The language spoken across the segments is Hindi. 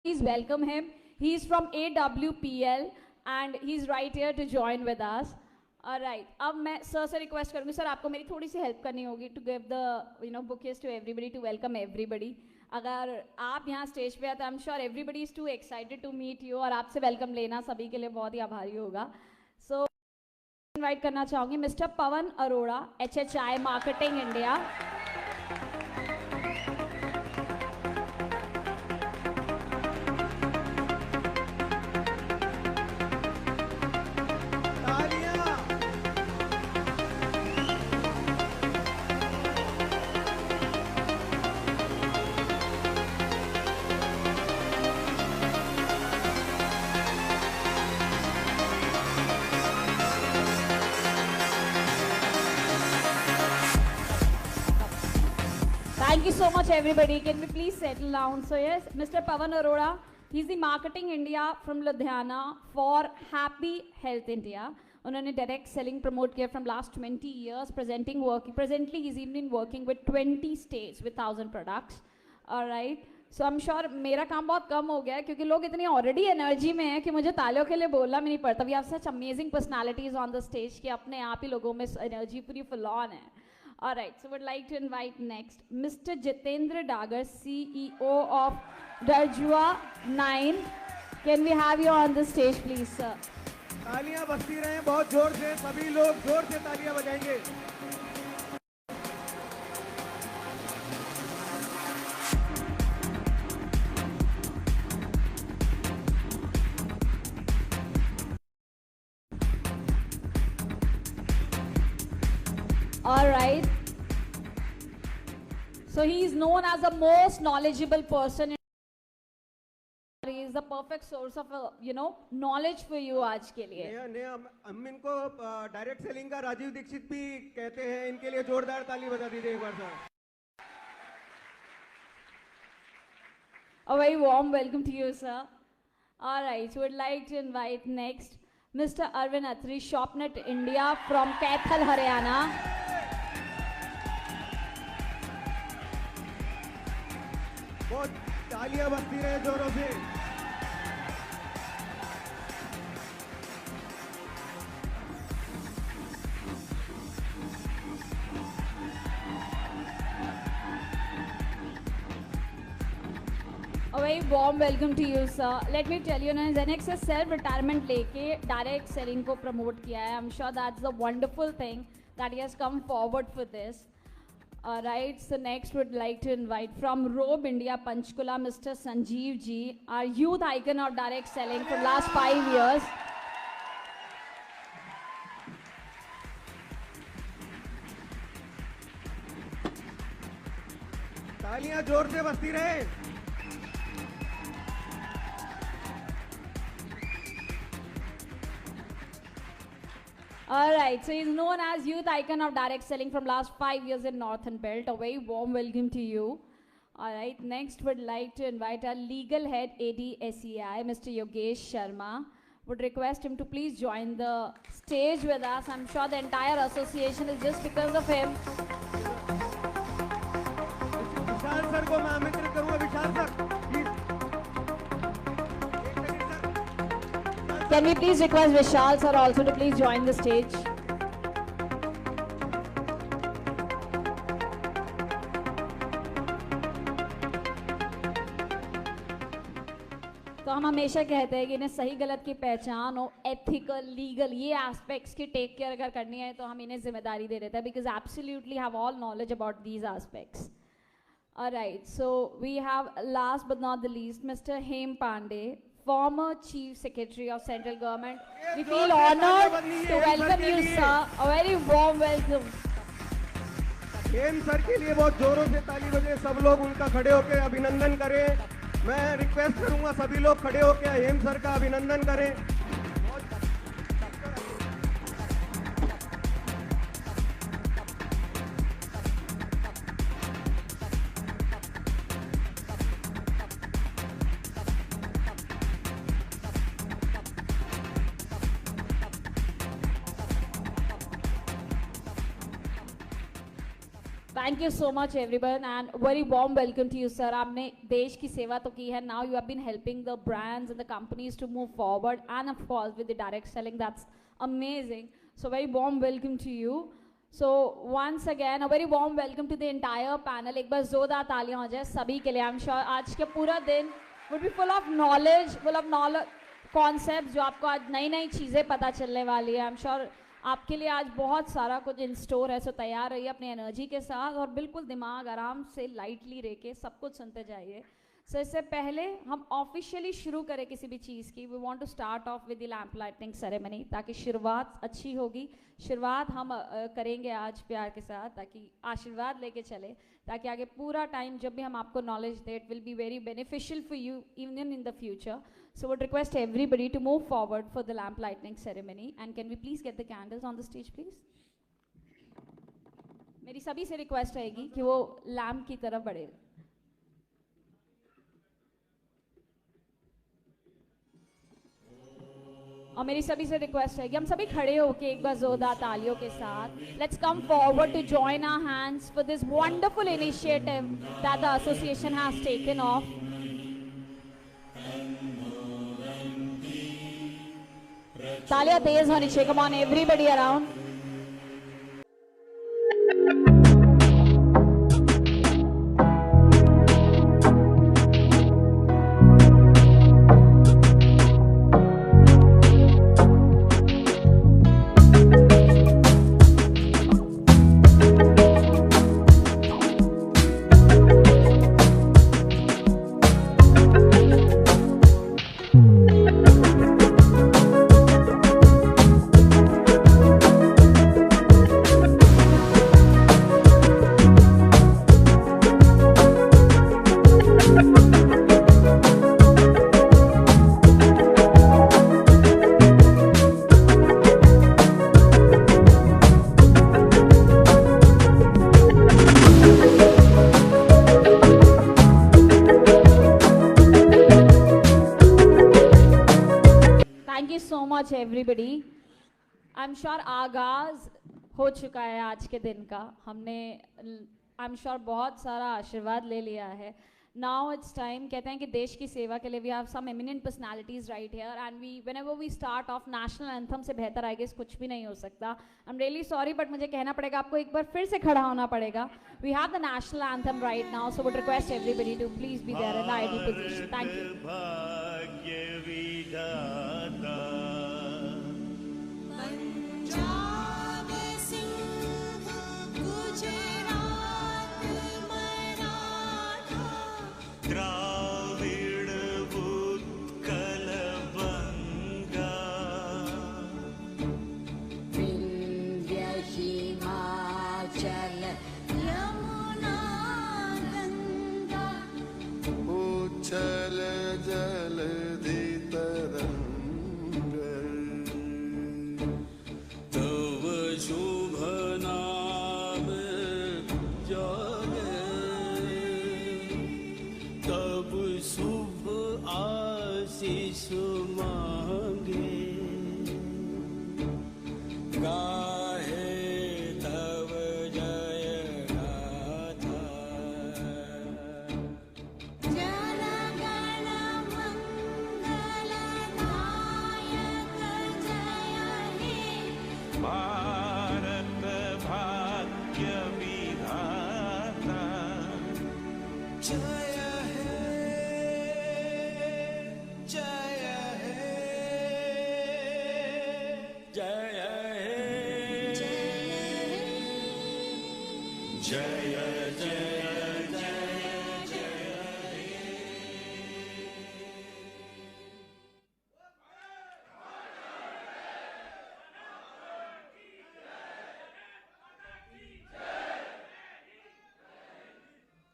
Please welcome him. He's from AWPL and he's right here to join with us. Alright, अब मैं सर से रिक्वेस्ट करूँगी सर आपको मेरी थोड़ी सी हेल्प करनी होगी to give the bouquets to everybody to welcome everybody. अगर आप यहाँ स्टेज पे आते तो I M sure everybody is too excited to meet you और आपसे वेलकम लेना सभी के लिए बहुत ही आभारी होगा. सो इनवाइट करना चाहूँगी mister Pawan Arora, HHI marketing India. Thank you so much, everybody. Can we please settle down? So yes, Mr. Pavan Arora, he's the Marketing India from Ludhiana for Happy Health India. उन्होंने direct selling promote किया from last 20 years, presently he's even working with 20 states with 1,000 products. All right. So I'm sure मेरा काम बहुत कम हो गया है क्योंकि लोग इतनी already energy में हैं कि मुझे तालियों के लिए बोलना भी नहीं पड़ता. We have such amazing personalities on the stage कि अपने आप ही लोगों में energy पूरी full on है. All right, so would like to invite next Mr. Jitendra Dagar, CEO of Darjua 9. Can we have you on the stage, please, sir? तालियां बजती रहें बहुत जोर से, सभी लोग जोर से तालियां बजाएंगे. All right. So he is known as the most knowledgeable person. He is the perfect source of knowledge for you आज के लिए. हम इनको डायरेक्ट सेलिंग का राजीव दीक्षित भी कहते हैं. इनके लिए जोरदार ताली बजा दीजिए एक बार sir. A very warm welcome to you, sir. All right, so we'd like to invite next Mr. Arvind Atri, Shopnet India from Kaithal, Haryana. बहुत तालियां बजती रहे जोरों से. A very warm welcome to you, sir. Let me tell you, Zenix से self retirement लेके direct selling को promote किया है. I'm sure that's the wonderful thing that he has come forward for this. All right, so next would like to invite from Robe India, Panchkula, Mr. Sanjeev Ji, our youth icon of direct selling for last 5 years. तालियां जोर से बजती रहे. All right, so he's known as youth icon of direct selling from last 5 years in Northern Belt. A very warm welcome to you. All right, next would like to invite our legal head ADSEI, Mr. Yogesh Sharma. Would request him to please join the stage with us. I'm sure the entire association is just because of him. Vishal sir को मैं आमंत्रित करूंगा. Vishal sir please. Can we please request Vishal sir also to please join the stage? तो हम हमेशा कहते हैं कि इन्हें सही गलत की पहचान हो, एथिकल, लीगल, ये एस्पेक्ट्स की टेक केयर अगर करनी है तो हम इन्हें जिम्मेदारी दे देते हैं because absolutely have all knowledge about these aspects. All right, so we have last but not the least Mr. Hem Pandey, former Chief Secretary of Central Government. We feel honored to welcome you, sir. A very warm welcome. Hem sir के लिए बहुत जोरों से ताली बजे. सब लोग उनका खड़े होकर अभिनंदन करें. मैं रिक्वेस्ट करूंगा सभी लोग खड़े होकर हेम सर का अभिनंदन करें. Thank you so much everyone and very warm welcome to you sir. आपने देश की सेवा तो की है. Now you have been helping the brands and the companies to move forward and of course with the direct selling, that's amazing. So very warm welcome to you. So once again a very warm welcome to the entire panel. एक बार जोरदार तालियां हो जाए सभी के लिए. I'm sure आज के पूरा दिन would be full of knowledge concepts जो आपको आज नई नई चीज़ें पता चलने वाली है. I'm sure आपके लिए आज बहुत सारा कुछ इन स्टोर है. सो तैयार रहिए अपनी एनर्जी के साथ और बिल्कुल दिमाग आराम से लाइटली रह के सब कुछ सुनते जाइए. सो इससे पहले हम ऑफिशियली शुरू करें किसी भी चीज़ की, we want to start off with the lamp lighting ceremony, ताकि शुरुआत अच्छी होगी. शुरुआत हम करेंगे आज प्यार के साथ, ताकि आशीर्वाद लेके चले, ताकि आगे पूरा टाइम जब भी हम आपको knowledge they it will be very beneficial for you even in the future. So would request everybody to move forward for the lamp lighting ceremony and can we please get the candles on the stage please. मेरी सभी से रिक्वेस्ट रहेगी कि वो लैम्प की तरफ बढ़े. और मेरी सभी से रिक्वेस्ट रहेगी हम सभी खड़े होके एक बार जोरदार तालियों के साथ let's come forward to join our hands for this wonderful initiative that the association has taken off. तालियां तेज होनी चाहिए. Come on everybody around. Everybody I M sure आगाज हो चुका है आज के दिन का. हमने आई एम श्योर बहुत सारा आशीर्वाद ले लिया है. Now it's time. कहते हैं कि देश की सेवा के लिए we have some eminent personalities right here and we whenever we start off national anthem से बेहतर आई गेस कुछ भी नहीं हो सकता. I am really sorry but मुझे कहना पड़ेगा, आपको एक बार फिर से खड़ा होना पड़ेगा. We have the national anthem right now so would request everybody to please be there in the ideal position. Thank you.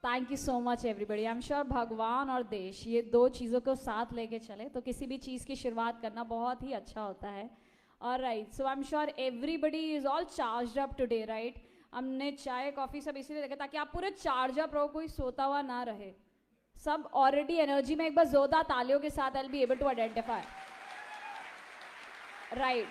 Thank you so much everybody. I M sure भगवान और देश ये दो चीज़ों को साथ लेके चले तो किसी भी चीज़ की शुरुआत करना बहुत ही अच्छा होता है. Alright, so I am sure everybody is all charged up today right. हमने चाय कॉफ़ी सब इसीलिए रखा ताकि आप पूरे चार्ज अप रहो, कोई सोता हुआ ना रहे. सब ऑलरेडी एनर्जी में. एक बार जोरदार तालियों के साथ I will be able to identify right.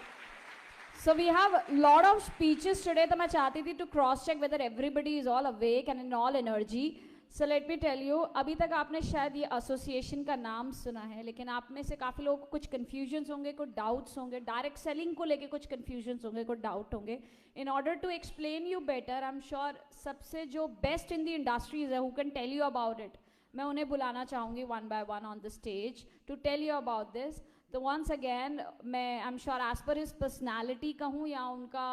So we have a lot of speeches today, तो मैं चाहती थी to cross check whether everybody is all awake and in all energy. So let me tell you, अभी तक आपने शायद ये एसोसिएशन का नाम सुना है, लेकिन आप में से काफ़ी लोगों को कुछ कन्फ्यूजन्स होंगे, कुछ डाउट्स होंगे, डायरेक्ट सेलिंग को लेके कुछ कन्फ्यूजन्स होंगे, कुछ डाउट होंगे. In order to explain you better, I'm sure सबसे जो बेस्ट इन द इंडस्ट्रीज है, who can tell you about it, मैं उन्हें बुलाना चाहूँगी one by one on the stage to tell you about this. तो once again मैं I'm sure as per his personality कहूँ या उनका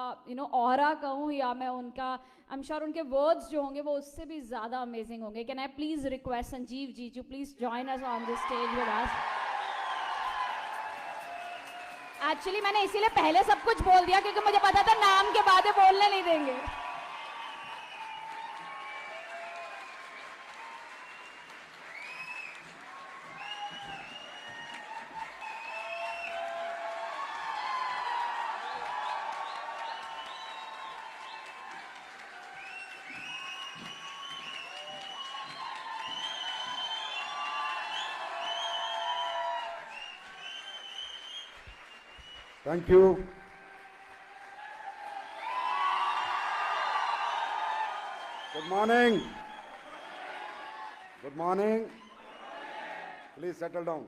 aura कहूँ या मैं उनका I'm sure उनके words जो होंगे वो उससे भी ज़्यादा amazing होंगे. Can I please request Sanjeev ji to please join us on this stage with us? Actually मैंने इसीलिए पहले सब कुछ बोल दिया क्योंकि मुझे पता था नाम के बाद बोलने नहीं देंगे. Thank you. Good morning. Good morning. Please settle down.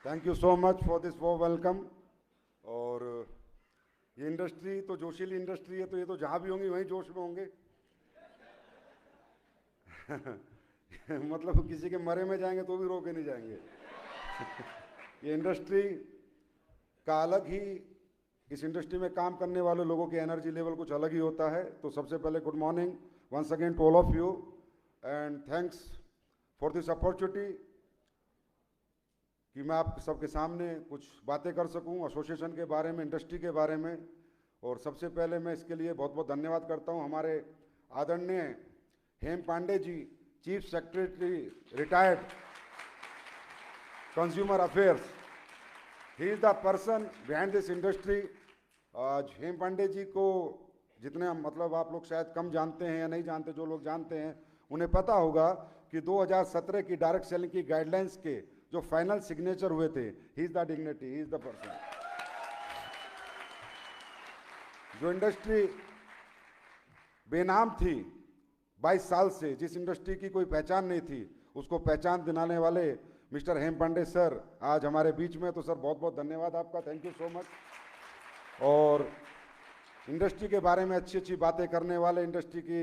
Thank you so much for this warm welcome. और ये इंडस्ट्री तो जोशीली इंडस्ट्री है, तो ये तो जहाँ भी होंगी वहीं जोश में होंगे. मतलब किसी के मरे में जाएंगे तो भी रोके नहीं जाएंगे. ये इंडस्ट्री का अलग ही, इस इंडस्ट्री में काम करने वाले लोगों के एनर्जी लेवल कुछ अलग ही होता है. तो सबसे पहले good morning once again to all of you and thanks for this opportunity कि मैं आप सबके सामने कुछ बातें कर सकूं एसोसिएशन के बारे में, इंडस्ट्री के बारे में. और सबसे पहले मैं इसके लिए बहुत बहुत धन्यवाद करता हूं हमारे आदरणीय Hem Pandey ji, chief secretary retired consumer affairs. He is the person behind this industry. आज हेम पांडे जी को जितने मतलब आप लोग शायद कम जानते हैं या नहीं जानते, जो लोग जानते हैं उन्हें पता होगा कि 2017 की डायरेक्ट सेलिंग की गाइडलाइंस के जो फाइनल सिग्नेचर हुए थे, ही is the dignity, he is the person. जो इंडस्ट्री बेनाम थी 22 साल से, जिस इंडस्ट्री की कोई पहचान नहीं थी, उसको पहचान दिलाने वाले मिस्टर हेम पांडे सर आज हमारे बीच में. तो सर बहुत बहुत धन्यवाद आपका, थैंक यू सो मच. और इंडस्ट्री के बारे में अच्छी अच्छी बातें करने वाले, इंडस्ट्री की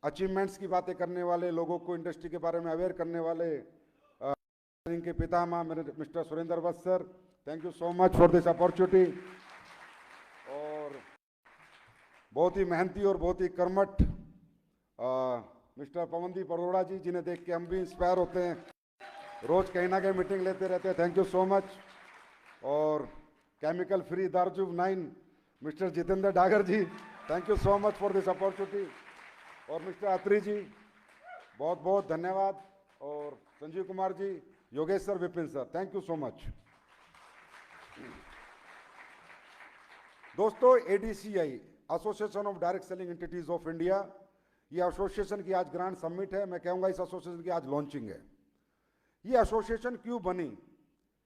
अचीवमेंट्स की बातें करने वाले, लोगों को इंडस्ट्री के बारे में अवेयर करने वाले इनके पितामह मेरे mister Surendra Vats sir, thank you so much for this opportunity. और बहुत ही मेहनती और बहुत ही कर्मठ मिस्टर पवनदीप अरोड़ा जी, जिन्हें देख के हम भी इंस्पायर होते हैं, रोज कहीं ना कहीं मीटिंग लेते रहते हैं, थैंक यू सो मच. और केमिकल फ्री दार्जुब 9 mister Jitendra Dagar ji, thank you so much for this opportunity. और मिस्टर अत्री जी बहुत बहुत धन्यवाद. और Sanjeev Kumar ji, Yogesh sir, Vipin sir, thank you so much. दोस्तों, ADCI association of direct selling entities of India, ये एसोसिएशन की आज ग्रांड समिट है. मैं कहूँगा इस एसोसिएशन की आज लॉन्चिंग है. ये एसोसिएशन क्यों बनी,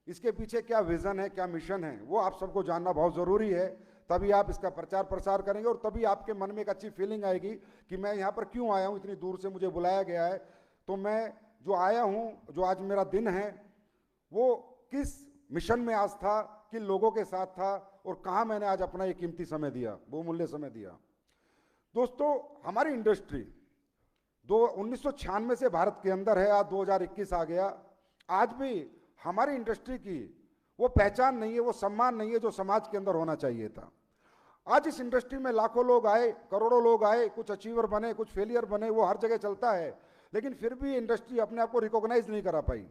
इसके पीछे क्या विजन है, क्या मिशन है, वो आप सबको जानना बहुत ज़रूरी है. तभी आप इसका प्रचार प्रसार करेंगे और तभी आपके मन में एक अच्छी फीलिंग आएगी कि मैं यहाँ पर क्यों आया हूँ, इतनी दूर से मुझे बुलाया गया है. तो मैं जो आया हूँ, जो आज मेरा दिन है, वो किस मिशन में आज था, किन लोगों के साथ था और कहाँ मैंने आज अपना ये कीमती समय दिया, बहुमूल्य समय दिया. दोस्तों, हमारी इंडस्ट्री 1996 से भारत के अंदर है, आज 2021 आ गया. आज भी हमारी इंडस्ट्री की वो पहचान नहीं है, वो सम्मान नहीं है जो समाज के अंदर होना चाहिए था. आज इस इंडस्ट्री में लाखों लोग आए, करोड़ों लोग आए, कुछ अचीवर बने, कुछ फेलियर बने, वो हर जगह चलता है, लेकिन फिर भी इंडस्ट्री अपने आप को रिकॉग्नाइज नहीं करा पाई.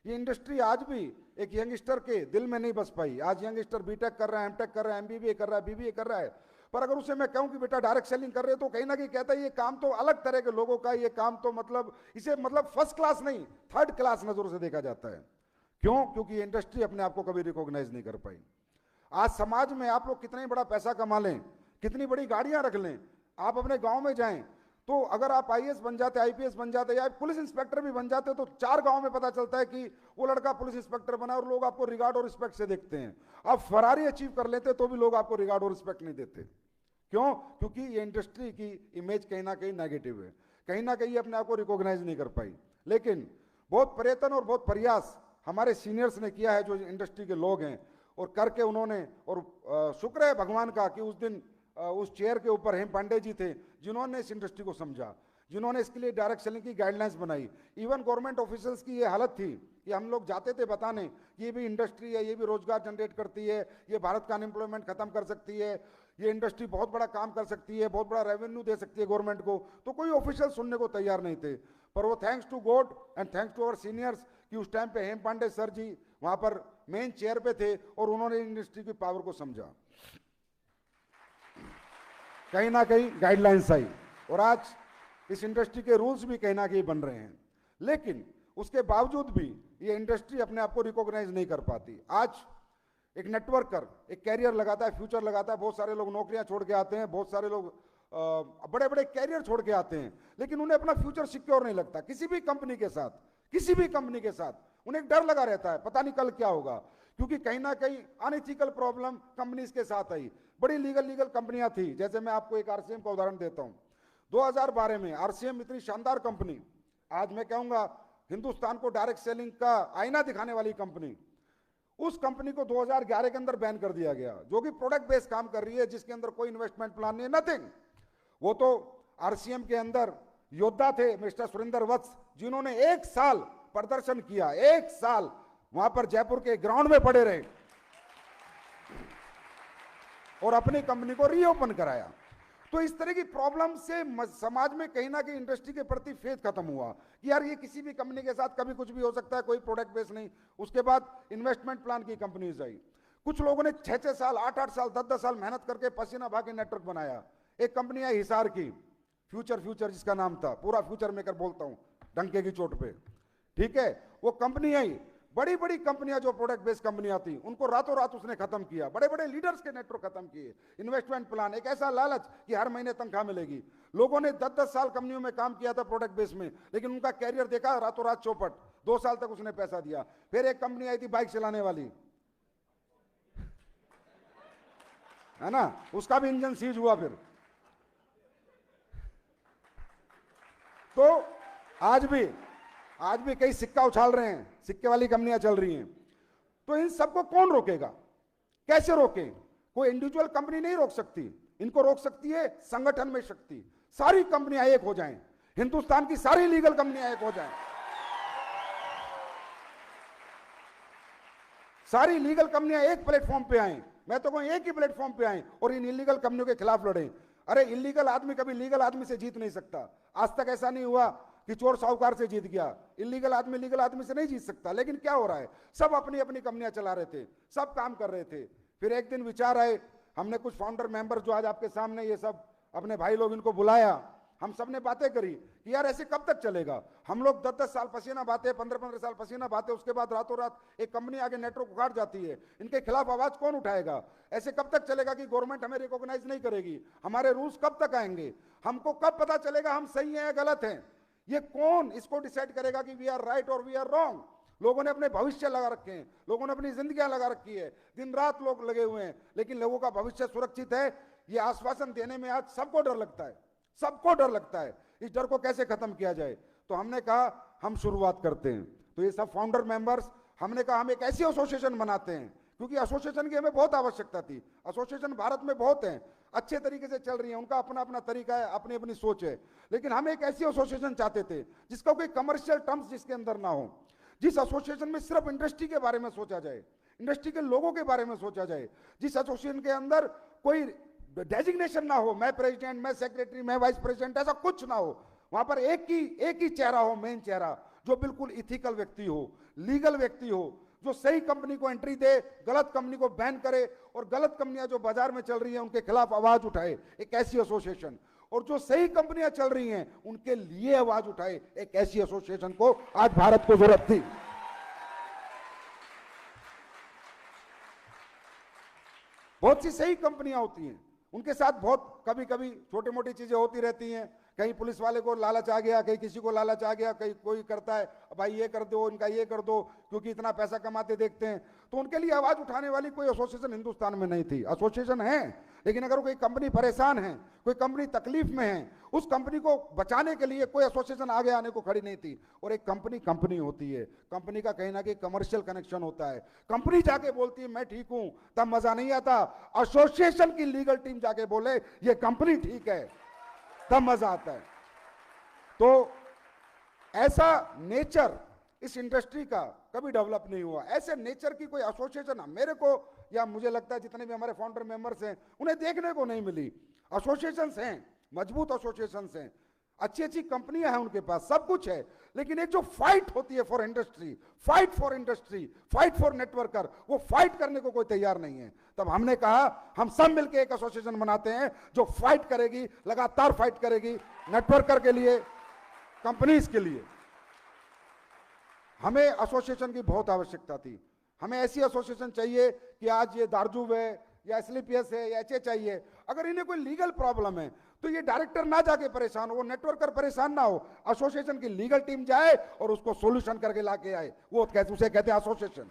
ये इंडस्ट्री आज भी एक यंगस्टर के दिल में नहीं बस पाई. आज यंगस्टर बीटेक कर रहा है, एमटेक कर रहा है, एमबीबीए कर रहा है, बीबीए कर रहा है, पर अगर उसे मैं कहूं कि बेटा डायरेक्ट सेलिंग कर रहे हो तो कहीं ना कहीं कहता है ये काम तो अलग तरह के लोगों का, ये काम तो मतलब इसे मतलब फर्स्ट क्लास नहीं, थर्ड क्लास नजरों से देखा जाता है. क्यों? क्योंकि ये इंडस्ट्री अपने आप को कभी रिकॉग्नाइज नहीं कर पाई. आज समाज में आप लोग कितना ही बड़ा पैसा कमा लें, कितनी बड़ी गाड़ियां रख लें, आप अपने गांव में जाएं तो अगर आप आईएएस बन जाते, आईपीएस बन जाते या पुलिस इंस्पेक्टर भी बन जाते तो 4 गांव में पता चलता है कि वो लड़का पुलिस इंस्पेक्टर बना और लोग आपको रिगार्ड और रिस्पेक्ट से देखते हैं। आप फरारी अचीव कर लेते तो भी लोग आपको रिगार्ड और रिस्पेक्ट नहीं देते। क्यों? क्योंकि ये इंडस्ट्री की इमेज कहीं ना कहीं नेगेटिव है, कहीं ना कहीं अपने आप को रिकॉग्नाइज नहीं कर पाई। लेकिन बहुत प्रयत्न और बहुत प्रयास हमारे सीनियर्स ने किया है, जो इंडस्ट्री के लोग हैं, और करके उन्होंने, और शुक्र है भगवान का कि उस दिन उस चेयर के ऊपर हेम पांडे जी थे, जिन्होंने इस इंडस्ट्री को समझा, जिन्होंने इसके लिए डायरेक्ट सेलिंग की गाइडलाइंस बनाई। इवन गवर्नमेंट ऑफिसर्स की ये हालत थी कि हम लोग जाते थे बताने कि ये भी इंडस्ट्री है, ये भी रोजगार जनरेट करती है, ये भारत का अनएम्प्लॉयमेंट खत्म कर सकती है, ये इंडस्ट्री बहुत बड़ा काम कर सकती है, बहुत बड़ा रेवेन्यू दे सकती है गवर्नमेंट को। तो कोई ऑफिशियल सुनने को तैयार नहीं थे, पर वो thanks to God and thanks to our seniors कि उस टाइम पे हेम पांडे सर जी वहां पर मेन चेयर पे थे और उन्होंने इंडस्ट्री की पावर को समझा, कहीं ना कहीं गाइडलाइंस आई, और आज इस इंडस्ट्री के रूल्स भी कहीं ना कहीं बन रहे हैं। लेकिन उसके बावजूद भी ये इंडस्ट्री अपने आप को रिकॉग्नाइज नहीं कर पाती। आज एक नेटवर्कर एक कैरियर लगाता है, फ्यूचर लगाता है, बहुत सारे लोग नौकरियां छोड़ के आते हैं, बहुत सारे लोग बड़े बड़े कैरियर छोड़ के आते हैं, लेकिन उन्हें अपना फ्यूचर सिक्योर नहीं लगता। किसी भी कंपनी के साथ, किसी भी कंपनी के साथ उन्हें एक डर लगा रहता है, पता नहीं कल क्या होगा, क्योंकि कहीं ना कहीं अनइथिकल प्रॉब्लम कंपनीज के साथ आई। बड़ी लीगल कंपनियां थी, जैसे मैं आपको एक आरसीएम का उदाहरण देता हूं। 2012 में आरसीएम इतनी शानदार कंपनी, आज मैं कहूंगा हिंदुस्तान को डायरेक्ट सेलिंग का आईना दिखाने वाली कंपनी, उस कंपनी को 2011 के अंदर बैन कर दिया गया, जो कि प्रोडक्ट बेस्ड काम कर रही है, जिसके अंदर कोई इन्वेस्टमेंट प्लान नहीं है, नथिंग। वो तो आरसीएम के अंदर योद्धा थे मिस्टर सुरेंद्र वत्स, जिन्होंने 1 साल प्रदर्शन किया, 1 साल वहां पर जयपुर के ग्राउंड में पड़े रहे और अपनी कंपनी को रीओपन कराया। तो इस तरह की प्रॉब्लम से समाज में कहीं ना कहीं इंडस्ट्री के प्रति फेथ खत्म हुआ कि यार ये किसी भी कंपनी के साथ कभी कुछ भी हो सकता है, कोई प्रोडक्ट बेस नहीं। उसके बाद इन्वेस्टमेंट प्लान की कंपनीज आई, कुछ लोगों ने 6-6 साल 8-8 साल 10-10 साल मेहनत करके पसीना बहा के नेटवर्क बनाया। एक कंपनी आई हिसार की, फ्यूचर जिसका नाम था, पूरा फ्यूचर मेकर बोलता हूं डंके की चोट पे, ठीक है। वो कंपनी आई, बड़ी बड़ी कंपनियां जो प्रोडक्ट बेस्ड कंपनियां थी उनको रातों रात उसने खत्म किया, बड़े बड़े लीडर्स के नेटवर्क खत्म किए। इन्वेस्टमेंट प्लान, एक ऐसा लालच कि हर महीने तनख्वाह मिलेगी। लोगों ने 10-10 साल कंपनियों में काम किया था प्रोडक्ट बेस में, लेकिन उनका कैरियर देखा रातों रात चौपट, 2 साल तक उसने पैसा दिया। फिर एक कंपनी आई थी बाइक चलाने वाली, है ना, उसका भी इंजन सीज हुआ। फिर तो आज भी कई सिक्का उछाल रहे हैं, सिक्के वाली कंपनियां चल रही हैं। तो इन सबको कौन रोकेगा, कैसे रोके? कोई इंडिविजुअल कंपनी नहीं रोक सकती, इनको रोक सकती है संगठन में शक्ति। सारी कंपनियां एक हो जाएं, हिंदुस्तान की सारी लीगल कंपनियां एक हो जाएं, सारी लीगल कंपनियां एक प्लेटफॉर्म पे आए, मैं तो कहूं एक ही प्लेटफॉर्म पे आए और इन इलीगल कंपनियों के खिलाफ लड़े। अरे इलीगल आदमी कभी लीगल आदमी से जीत नहीं सकता। आज तक ऐसा नहीं हुआ कि चोर साहूकार से जीत गया, इलीगल आदमी लीगल आदमी से नहीं जीत सकता। लेकिन क्या हो रहा है, सब अपनी अपनी कंपनियां चला रहे थे, सब काम कर रहे थे। फिर एक दिन विचार आए, हमने कुछ फाउंडर मेंबर जो आज आपके सामने ये सब अपने भाई लोग, इनको बुलाया, हम सब ने बातें करी कि यार ऐसे कब तक चलेगा। हम लोग 10-10 साल पसीना बहाते, 15-15 साल पसीना बहाते, उसके बाद रातों रात एक कंपनी आगे नेटवर्क उखाड़ जाती है। इनके खिलाफ आवाज कौन उठाएगा? ऐसे कब तक चलेगा कि गवर्नमेंट हमें रिकॉग्नाइज नहीं करेगी? हमारे रूल्स कब तक आएंगे? हमको कब पता चलेगा हम सही हैं या गलत हैं? ये कौन इसको डिसाइड करेगा कि वी आर राइट और वी आर रॉन्ग? लोगों ने अपने भविष्य लगा रखे हैं, लोगों ने अपनी जिंदगियां लगा रखी है, दिन रात लोग लगे हुए हैं, लेकिन लोगों का भविष्य सुरक्षित है ये आश्वासन देने में आज सबको डर लगता है, सबको डर लगता है। इस डर को कैसे खत्म किया जाए? तो हमने कहा हम शुरुआत करते हैं। तो ये सब फाउंडर मेंबर्स, हमने कहा हम एक ऐसी एसोसिएशन बनाते हैं, क्योंकि एसोसिएशन की हमें बहुत आवश्यकता थी। एसोसिएशन भारत में बहुत हैं, अच्छे तरीके से चल रही है, उनका अपना अपना तरीका है, अपनी अपनी सोच है, लेकिन हम एक ऐसी एसोसिएशन चाहते थे जिसका कोई कमर्शियल टर्म्स जिसके अंदर ना हो, जिस एसोसिएशन में सिर्फ इंडस्ट्री के बारे में सोचा जाए, इंडस्ट्री के लोगों के बारे में सोचा जाए, जिस एसोसिएशन के अंदर कोई डेजिग्नेशन ना हो, मैं प्रेसिडेंट, मैं सेक्रेटरी, मैं वाइस प्रेसिडेंट, ऐसा कुछ ना हो। वहां पर एक ही चेहरा हो, मेन चेहरा, जो बिल्कुल इथिकल व्यक्ति हो, लीगल व्यक्ति हो, जो सही कंपनी को एंट्री दे, गलत कंपनी को बैन करे और गलत कंपनियां जो बाजार में चल रही हैं उनके खिलाफ आवाज उठाए, एक ऐसी एसोसिएशन। और जो सही कंपनियां चल रही हैं उनके लिए आवाज उठाए, एक ऐसी एसोसिएशन को आज भारत को जरूरत थी। बहुत सी सही कंपनियां होती हैं, उनके साथ बहुत कभी कभी छोटी मोटी चीजें होती रहती हैं, कहीं पुलिस वाले को लालच आ गया, कहीं किसी को लालच आ गया, कहीं कोई करता है भाई ये कर दो, इनका ये कर दो, क्योंकि इतना पैसा कमाते देखते हैं। तो उनके लिए आवाज उठाने वाली कोई एसोसिएशन हिंदुस्तान में नहीं थी। एसोसिएशन है, लेकिन अगर कोई कंपनी परेशान है, कोई कंपनी तकलीफ में है, उस कंपनी को बचाने के लिए कोई एसोसिएशन आगे आने को खड़ी नहीं थी। और एक कंपनी होती है, कंपनी का कहीं ना कहीं कमर्शियल कनेक्शन होता है। कंपनी जाके बोलती है मैं ठीक हूं, तब मजा नहीं आता। एसोसिएशन की लीगल टीम जाके बोले ये कंपनी ठीक है, तब मजा आता है। तो ऐसा नेचर इस इंडस्ट्री का कभी डेवलप नहीं हुआ। ऐसे नेचर की कोई एसोसिएशन मेरे को या मुझे लगता है जितने भी हमारे फाउंडर मेंबर्स हैं उन्हें देखने को नहीं मिली। एसोसिएशंस हैं, मजबूत एसोसिएशंस हैं, अच्छी अच्छी कंपनियां हैं उनके पास, सब कुछ है, लेकिन एक जो फाइट होती है for industry, fight for industry, fight for networker, वो फाइट करने को कोई तैयार नहीं है। तब हमने कहा हम सब मिलकर एक एसोसिएशन बनाते हैं जो फाइट करेगी, लगातार फाइट करेगी नेटवर्कर के लिए, कंपनीज के लिए। हमें एसोसिएशन की बहुत आवश्यकता थी। हमें ऐसी एसोसिएशन चाहिए कि आज ये दारजूब है या एसलीपीएस है या एचएचआई है, अगर इन्हें कोई लीगल प्रॉब्लम है तो ये डायरेक्टर ना जाके परेशान हो, वो नेटवर्कर परेशान ना हो, एसोसिएशन की लीगल टीम जाए और उसको सॉल्यूशन करके लाके आए। वो उसे कहते हैं association,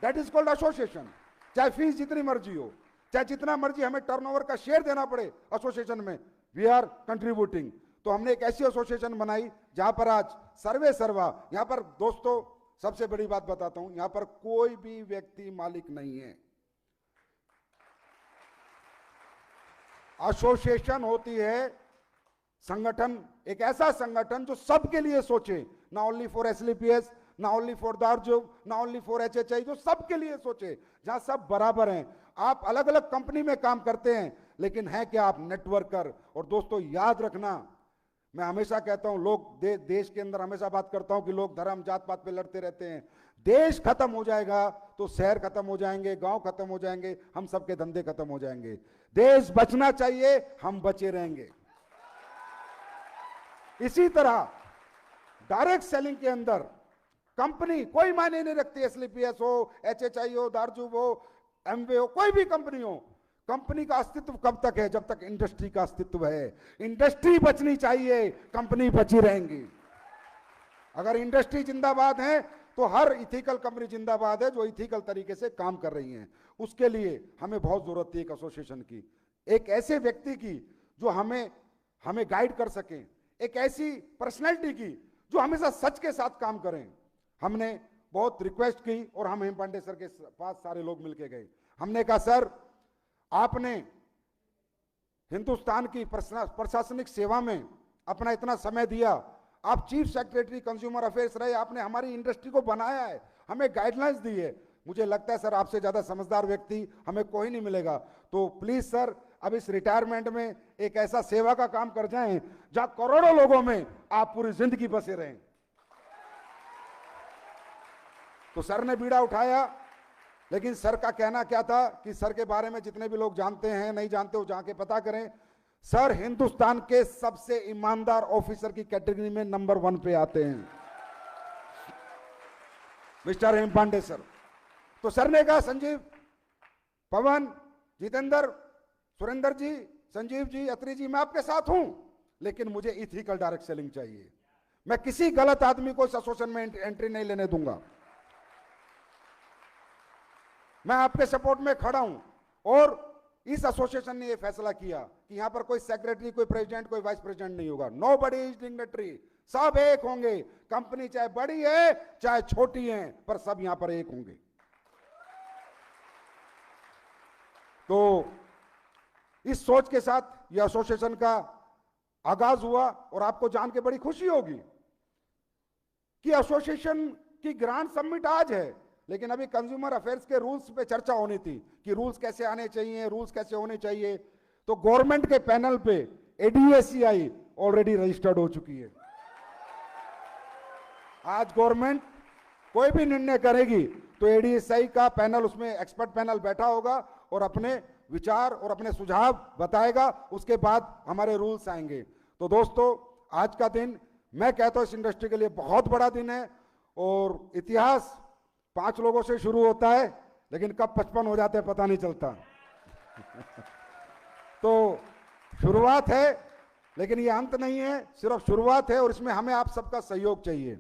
that is called association. चाहे फीस जितनी मर्जी हो, चाहे जितना मर्जी हमें टर्नओवर का शेयर देना पड़े एसोसिएशन में, वी आर कंट्रीब्यूटिंग। तो हमने एक ऐसी एसोसिएशन बनाई जहां पर आज सर्वे सर्वा, यहां पर दोस्तों सबसे बड़ी बात बताता हूं, यहां पर कोई भी व्यक्ति मालिक नहीं है। एसोसिएशन होती है संगठन, एक ऐसा संगठन जो सबके लिए सोचे, ना ओनली फॉर एसलीपीएस, ना ओनली फॉर दारजूब, ना ओनली फॉर एचएचआई, जो सबके लिए सोचे, जहां सब बराबर हैं। आप अलग अलग कंपनी में काम करते हैं, लेकिन है क्या आप नेटवर्कर। और दोस्तों याद रखना, मैं हमेशा कहता हूं, लोग देश के अंदर हमेशा बात करता हूं कि लोग धर्म जात पात पे लड़ते रहते हैं। देश खत्म हो जाएगा तो शहर खत्म हो जाएंगे, गांव खत्म हो जाएंगे, हम सबके धंधे खत्म हो जाएंगे। देश बचना चाहिए, हम बचे रहेंगे। इसी तरह डायरेक्ट सेलिंग के अंदर कंपनी कोई मायने नहीं रखती, एसलीपीएस हो, एचएचआई हो, दारजूब हो, एमवे हो, कोई भी कंपनी हो, कंपनी का अस्तित्व कब तक है? जब तक इंडस्ट्री का अस्तित्व है। इंडस्ट्री बचनी चाहिए, कंपनी बची रहेंगी। अगर इंडस्ट्री जिंदाबाद है तो हर इथिकल कंपनी जिंदाबाद है जो इथिकल तरीके से काम कर रही हैं। उसके लिए हमें बहुत जरूरत थी एक एसोसिएशन की, एक ऐसे व्यक्ति की जो हमें गाइड कर सके, एक ऐसी पर्सनैलिटी की जो हमेशा सच के साथ काम करें। हमने बहुत रिक्वेस्ट की और हम हेम पांडे सर के पास सारे लोग मिलके गए। हमने कहा सर, आपने हिंदुस्तान की प्रशासनिक सेवा में अपना इतना समय दिया, आप चीफ सेक्रेटरी कंज्यूमर अफेयर्स रहे, आपने हमारी इंडस्ट्री को बनाया है, हमें गाइडलाइंस दी है। मुझे लगता है सर आपसे ज्यादा समझदार व्यक्ति हमें कोई नहीं मिलेगा। तो प्लीज सर, अब इस रिटायरमेंट में एक ऐसा सेवा का काम कर जाएं जहां करोड़ों लोगों में आप पूरी जिंदगी बसे रहें। तो सर ने बीड़ा उठाया, लेकिन सर का कहना क्या था कि सर के बारे में जितने भी लोग जानते हैं, नहीं जानते हो जाके पता करें। सर हिंदुस्तान के सबसे ईमानदार ऑफिसर की कैटेगरी में नंबर 1 पे आते हैं, मिस्टर हेम पांडे सर। तो सर ने कहा संजीव, पवन, जितेंद्र, सुरेंद्र जी, संजीव जी, अत्री जी, मैं आपके साथ हूं, लेकिन मुझे इथिकल डायरेक्ट सेलिंग चाहिए। मैं किसी गलत आदमी को इस एसोसिएशन में एंट्री नहीं लेने दूंगा। मैं आपके सपोर्ट में खड़ा हूं। और इस एसोसिएशन ने यह फैसला किया कि यहां पर कोई सेक्रेटरी, कोई प्रेसिडेंट, कोई वाइस प्रेसिडेंट नहीं होगा। नोबडी इज डिग्नेटरी, सब एक होंगे। कंपनी चाहे बड़ी है चाहे छोटी है, पर सब यहां पर एक होंगे। तो इस सोच के साथ यह एसोसिएशन का आगाज हुआ। और आपको जान के बड़ी खुशी होगी कि एसोसिएशन की ग्रांड समिट आज है, लेकिन अभी कंज्यूमर अफेयर्स के रूल्स पे चर्चा होनी थी कि रूल्स कैसे आने चाहिए, रूल्स कैसे होने चाहिए। तो गवर्नमेंट के पैनल पे एडीएसीआई ऑलरेडी रजिस्टर्ड हो चुकी है। आज गवर्नमेंट कोई भी निर्णय करेगी तो एडीएसीआई का पैनल, उसमें एक्सपर्ट पैनल बैठा होगा और अपने विचार और अपने सुझाव बताएगा। उसके बाद हमारे रूल्स आएंगे। तो दोस्तों, आज का दिन मैं कहता हूं इस इंडस्ट्री के लिए बहुत बड़ा दिन है। और इतिहास 5 लोगों से शुरू होता है, लेकिन कब 55 हो जाते हैं पता नहीं चलता। तो शुरुआत है, लेकिन ये अंत नहीं है, सिर्फ शुरुआत है और इसमें हमें आप सबका सहयोग चाहिए।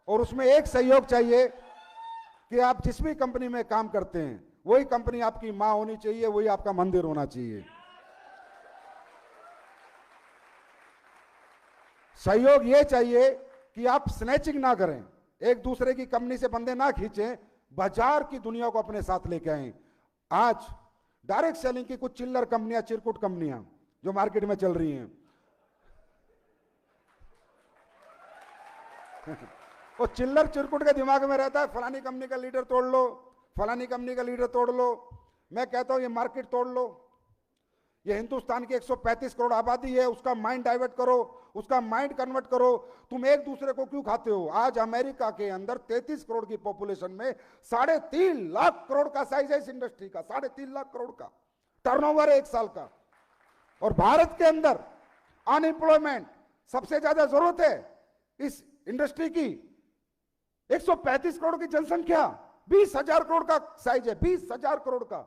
और उसमें एक सहयोग चाहिए कि आप जिस भी कंपनी में काम करते हैं वही कंपनी आपकी मां होनी चाहिए, वही आपका मंदिर होना चाहिए। सहयोग ये चाहिए कि आप स्नैचिंग ना करें, एक दूसरे की कंपनी से बंदे ना खींचें, बाजार की दुनिया को अपने साथ लेके आए। आज डायरेक्ट सेलिंग की कुछ चिल्लर कंपनियां, चिरकुट कंपनियां जो मार्केट में चल रही हैं, वो चिल्लर चिरकुट के दिमाग में रहता है फलानी कंपनी का लीडर तोड़ लो, फलानी कंपनी का लीडर तोड़ लो। मैं कहता हूं ये मार्केट तोड़ लो। ये हिंदुस्तान की 135 करोड़ आबादी है, उसका माइंड डाइवर्ट करो, उसका माइंड कन्वर्ट करो। तुम एक दूसरे को क्यों खाते हो? आज अमेरिका के अंदर 33 करोड़ की पॉपुलेशन में 3.5 लाख करोड़ का साइज है इस इंडस्ट्री का, 3.5 लाख करोड़ का टर्नओवर है एक साल का। और भारत के अंदर अनएम्प्लॉयमेंट सबसे ज्यादा जरूरत है इस इंडस्ट्री की। 135 करोड़ की जनसंख्या, 20,000 करोड़ का साइज है, 20,000 करोड़ का।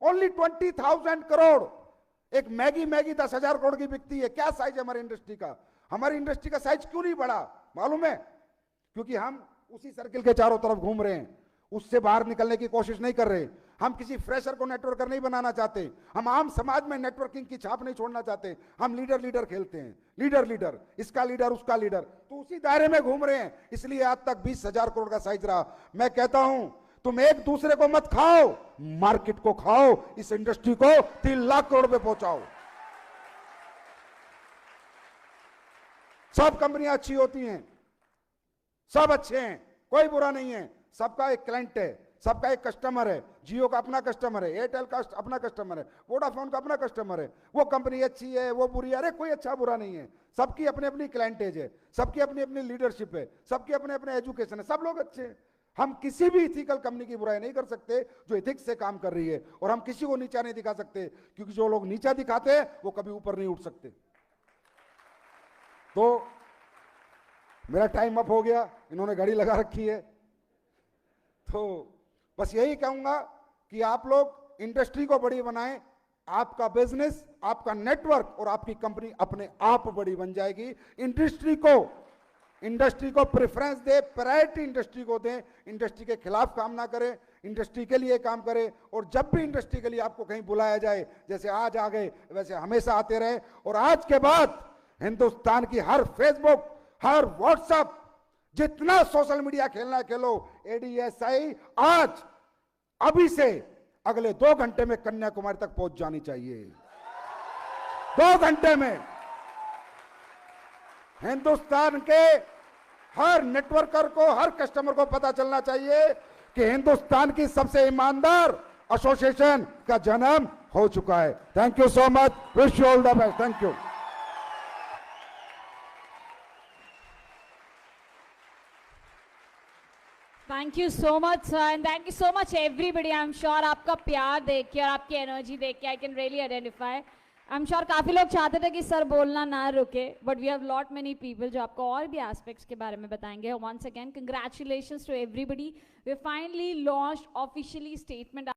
ओनली 20,000 करोड़। एक मैगी 10,000 करोड़ की बिकती है। क्या साइज है हमारी इंडस्ट्री का? हमारी इंडस्ट्री का साइज क्यों नहीं बढ़ा मालूम है? क्योंकि हम उसी सर्किल के चारों तरफ घूम रहे हैं, उससे बाहर निकलने की कोशिश नहीं कर रहे। हम किसी फ्रेशर को नेटवर्कर नहीं बनाना चाहते, हम आम समाज में नेटवर्किंग की छाप नहीं छोड़ना चाहते। हम लीडर खेलते हैं, लीडर, इसका लीडर उसका लीडर, तो उसी दायरे में घूम रहे हैं। इसलिए आज तक 20,000 करोड़ का साइज रहा। मैं कहता हूं तुम एक दूसरे को मत खाओ, मार्केट को खाओ, इस इंडस्ट्री को 3 लाख करोड़ पे पहुंचाओ। सब कंपनियां अच्छी होती हैं, सब अच्छे हैं, कोई बुरा नहीं है। सबका एक क्लाइंट है, सबका एक कस्टमर है। जियो का अपना कस्टमर है, एयरटेल का अपना कस्टमर है, वोडाफोन का अपना कस्टमर है। वो कंपनी अच्छी है, वो बुरी है, अरे कोई अच्छा बुरा नहीं है। सबकी अपनी अपनी क्लाइंटेज है, सबकी अपनी अपनी लीडरशिप है, सबके अपने अपने एजुकेशन है, सब लोग अच्छे हैं। हम किसी भी इथिकल कंपनी की बुराई नहीं कर सकते जो इथिक्स से काम कर रही है, और हम किसी को नीचा नहीं दिखा सकते, क्योंकि जो लोग नीचा दिखाते हैं वो कभी ऊपर नहीं उठ सकते। तो मेरा टाइम अप हो गया, इन्होंने घड़ी लगा रखी है। तो बस यही कहूंगा कि आप लोग इंडस्ट्री को बड़ी बनाएं, आपका बिजनेस, आपका नेटवर्क और आपकी कंपनी अपने आप बड़ी बन जाएगी। इंडस्ट्री को प्रेफरेंस दे, प्रायोरिटी इंडस्ट्री को दें। इंडस्ट्री के खिलाफ काम ना करें, इंडस्ट्री के लिए काम करें। और जब भी इंडस्ट्री के लिए आपको कहीं बुलाया जाए, जैसे आज आ गए वैसे हमेशा आते रहे। और आज के बाद हिंदुस्तान की हर फेसबुक, हर व्हाट्सएप, जितना सोशल मीडिया खेलना है खेलो। ADSI आज अभी से अगले 2 घंटे में कन्याकुमारी तक पहुंच जानी चाहिए। 2 घंटे में हिंदुस्तान के हर नेटवर्कर को, हर कस्टमर को पता चलना चाहिए कि हिंदुस्तान की सबसे ईमानदार एसोसिएशन का जन्म हो चुका है। Thank you so much, wish you all the best. Thank you. Thank you so much sir, and thank you so much everybody. I M sure आपका प्यार देख के और आपकी एनर्जी देख के आई कैन रियली आइडेंटिफाई। आई एम श्योर काफी लोग चाहते थे कि सर बोलना ना रुके, but we have lot many people जो आपको और भी एस्पेक्ट्स के बारे में बताएंगे। Once again congratulations to everybody. We finally launched officially statement